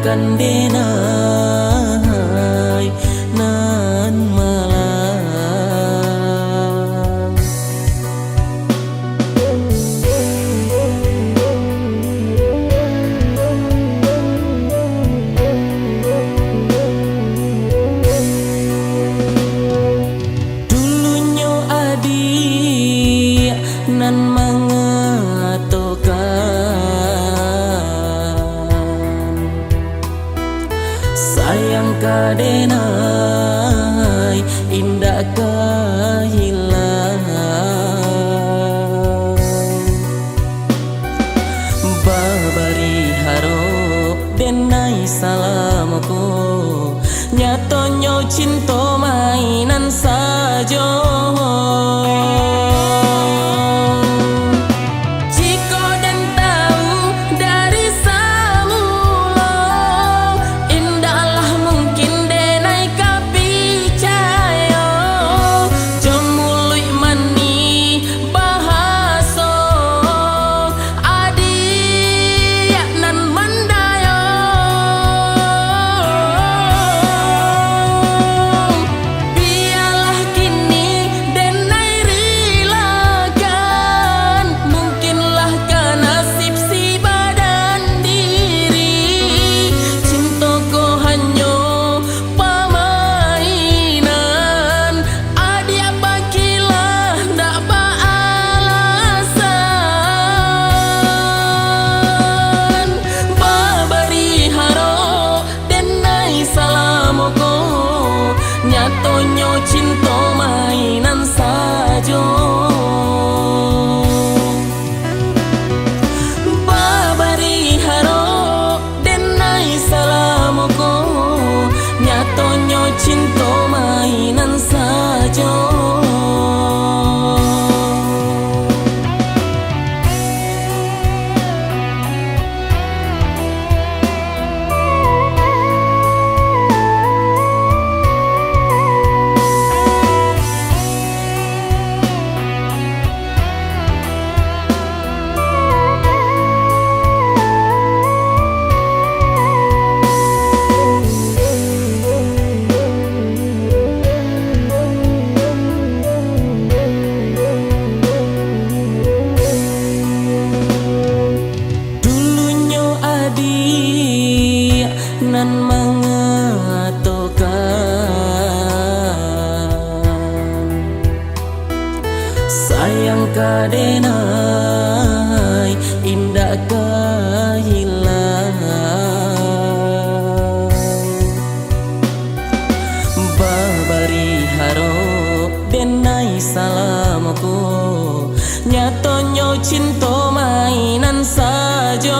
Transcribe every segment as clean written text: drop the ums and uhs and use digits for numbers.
kandenay nan malang. Dulunya adi nan sayang kadenay indah kahilang. Babari harap denay salamku nyatonyo cinta mainan saja. Nyatonyo cinta mainan saja. Babari haro denai salamku nyatonyo cinta mainan saja. Nan mengatokan sayang kadenay indah kahilang. Babari harap denay salamku nyatonyo cinta mainan saja.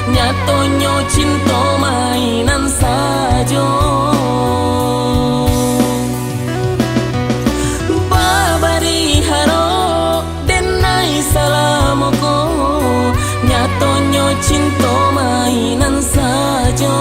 Nyatonyo cinta mainan saja. Babari haro denai salamku nyatonyo cinta mainan saja.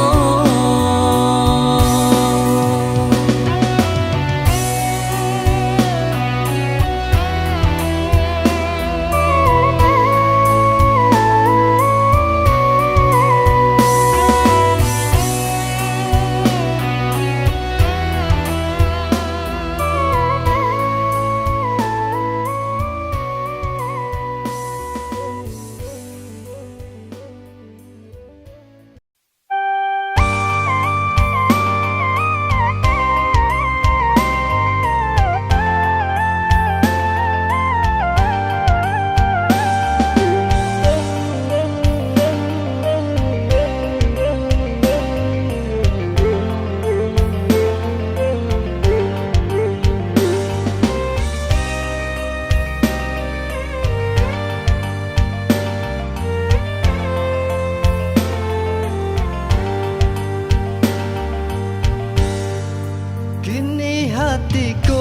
hatiku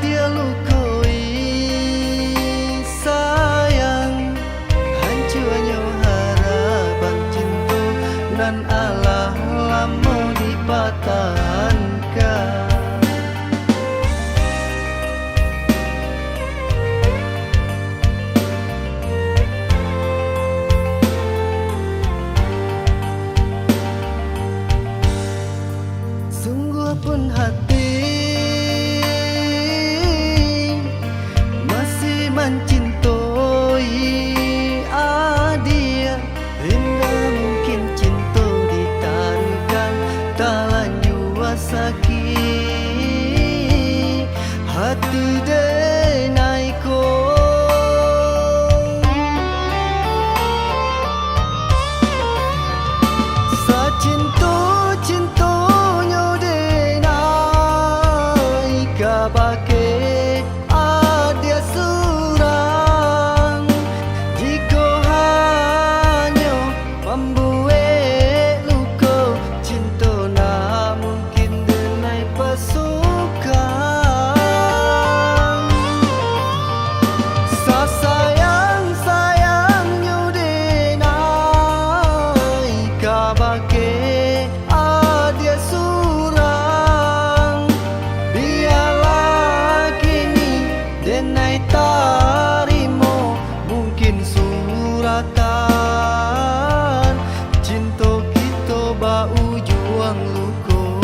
dia lukoi sayang, hancurnya harapan cinta nan Allah lama dipatahankan. Sungguh pun hati masih mencintai dia, hingga mungkin cinta ditaruhkan tak lanjut sakit hati denaiko. Bagi ada surang jika hanya membuat luka cinta na mungkin denai pasukan. Sayang-sayangnya denai bagi ada surang denai tarimo mungkin suratan cinta kita bau juang luko.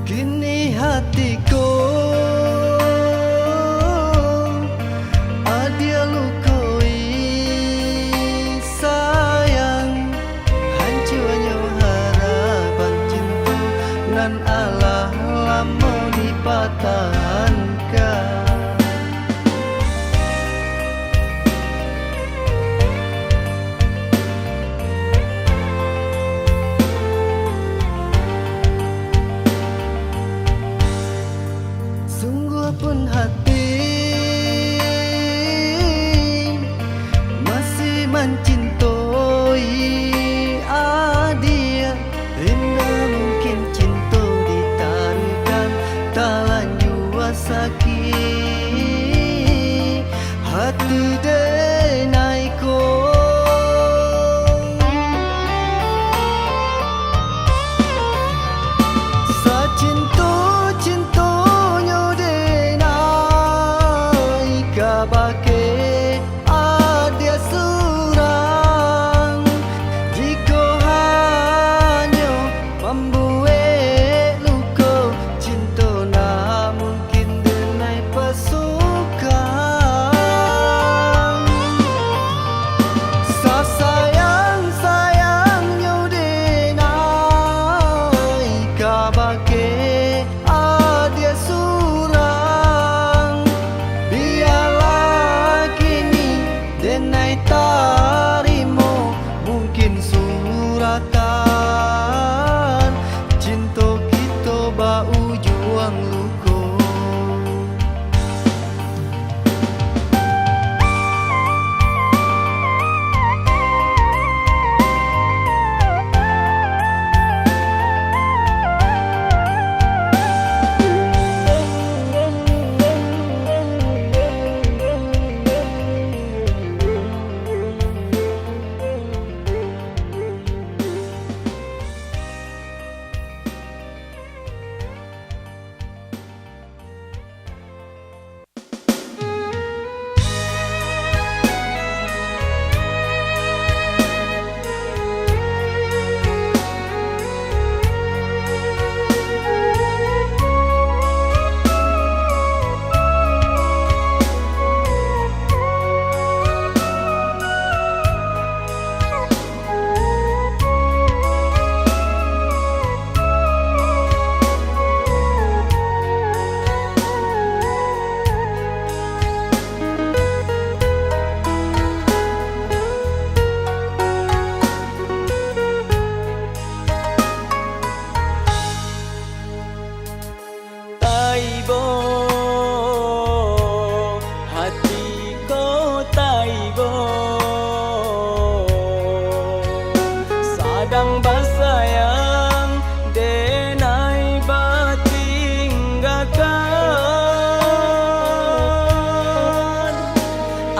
Kini hatiku dia lukoi sayang, hancurnya harapan cinta nan Allah lama dipatahankan. Sungguh pun hati masih mencintai dia, hingga mungkin cinta ditaruhkan tak lanjut sakit hati denaiko. Bagi ada surang jika hanya membuat luka cinta na mungkin denai pasukan.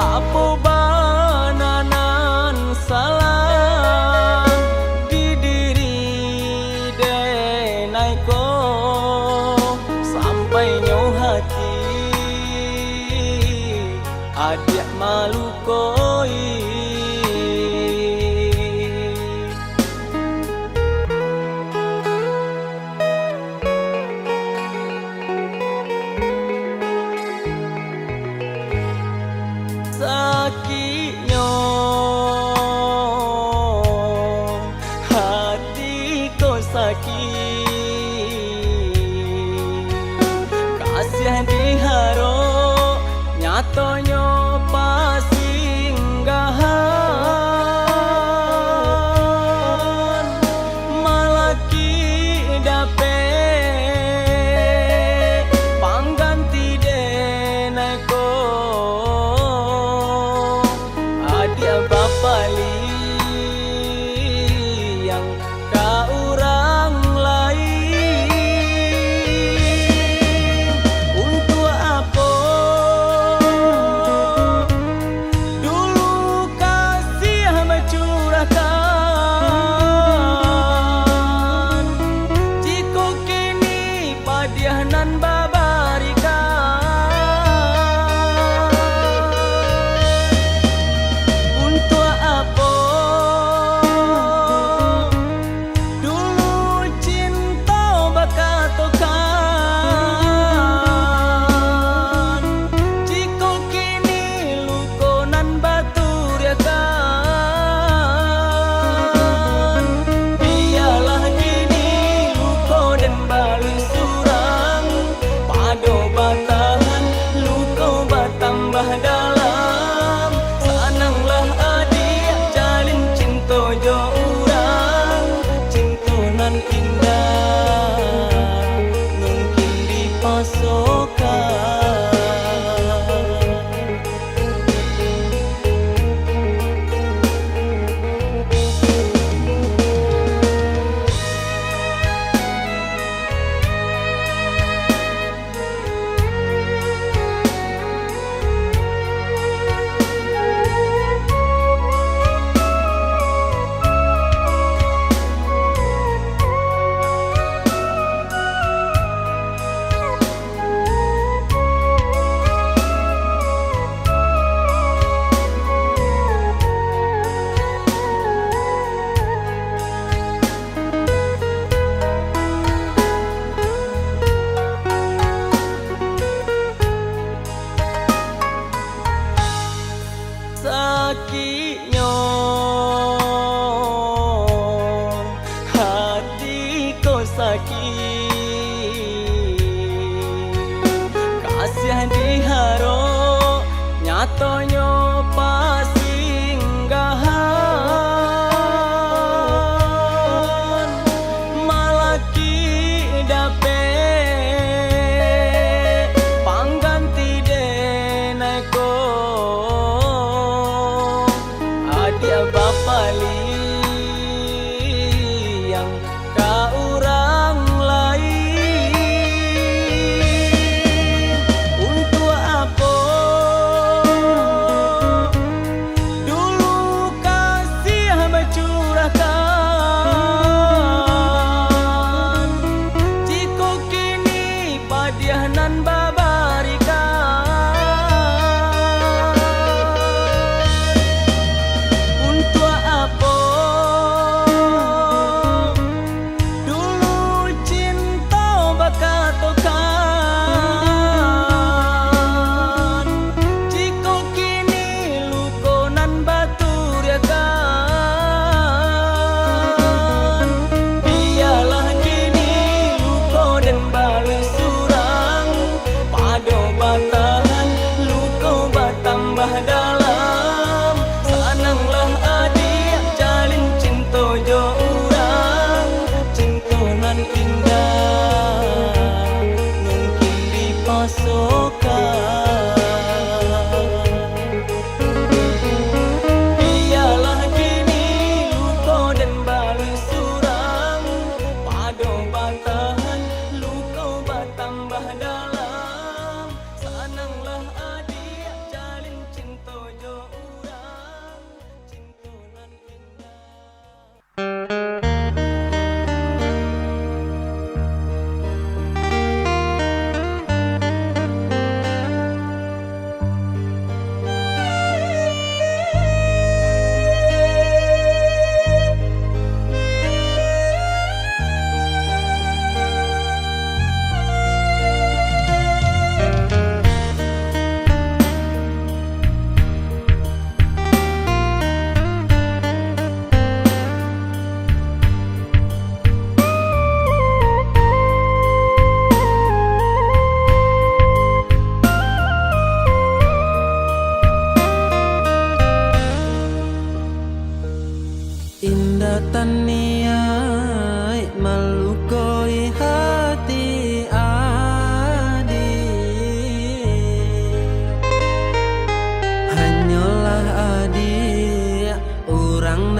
Apo bananan salah di diri denai ko sampai nyo hati adik malu koi. Sakitnya hatiku sakit, kasihan diharo nyatonya pasinggahan malaki dapet pangganti deneko dia bapali yang ka orang lain. Untuk apa dulu kasih mencurahkan, jika kini padianan babarikan. Dalam sananglah adik jalin cinta jo urang, cintunan indah mungkin dipasokan. Sakitnya hatiku sakit, kasihan diharo nyatonya pasinggahan malaki dapet pangganti deneko dia bapali yang ka orang lain. Untuk apa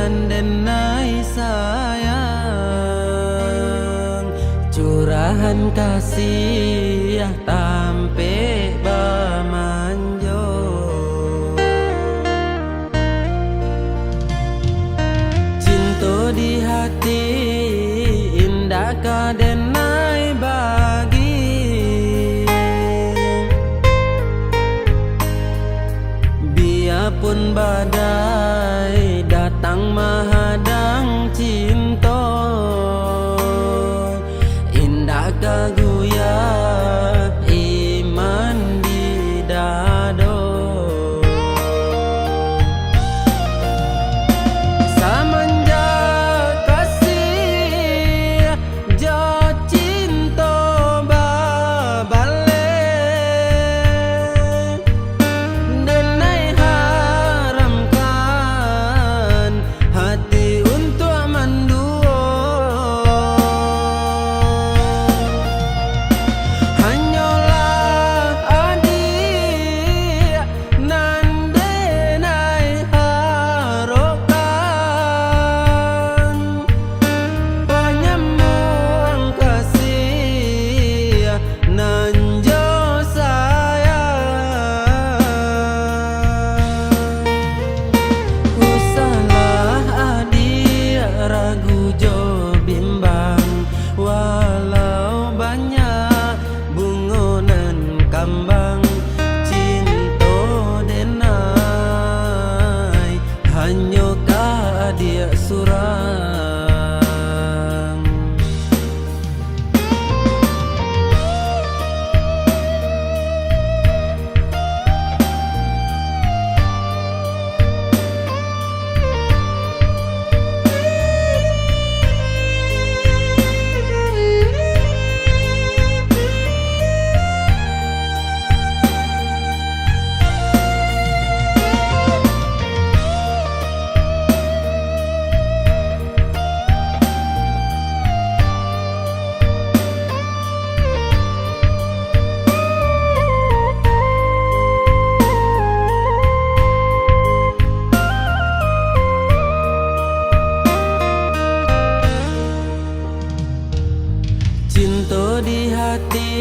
dan denai sayang, curahan kasih tampe bamanjo. Cinta di hati indah ka denai bagi, biarpun badai datang menghadang cinta, indah kaguya iman di dado. Semenjak kasih jo cinta babalik, denai haramkan hati untuk mendua. Hanyalah adik nan denai harokan, penyambung kasih nan jo sayang. Usalah adik ragu jo bimbang, walau banyak bungonan kambang, cinta denai hanya ka dia surang. Cinta di hati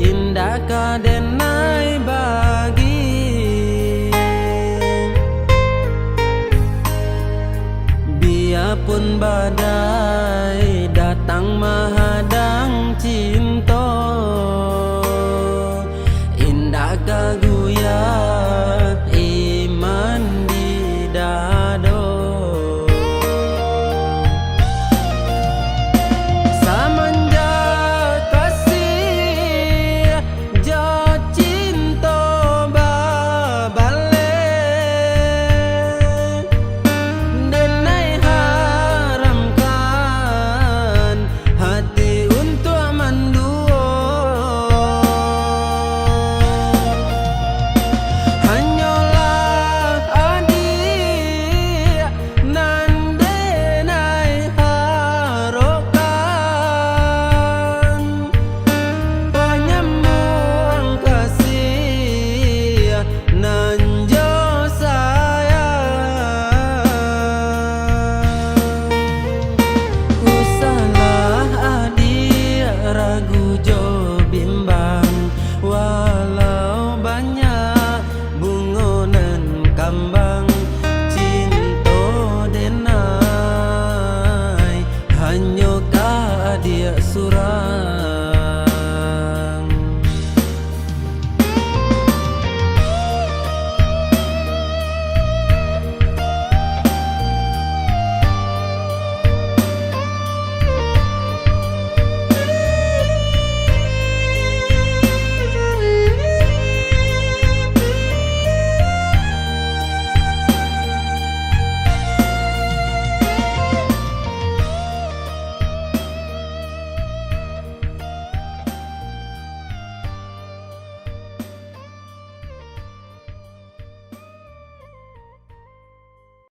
indah ka denai bagi, biarpun badai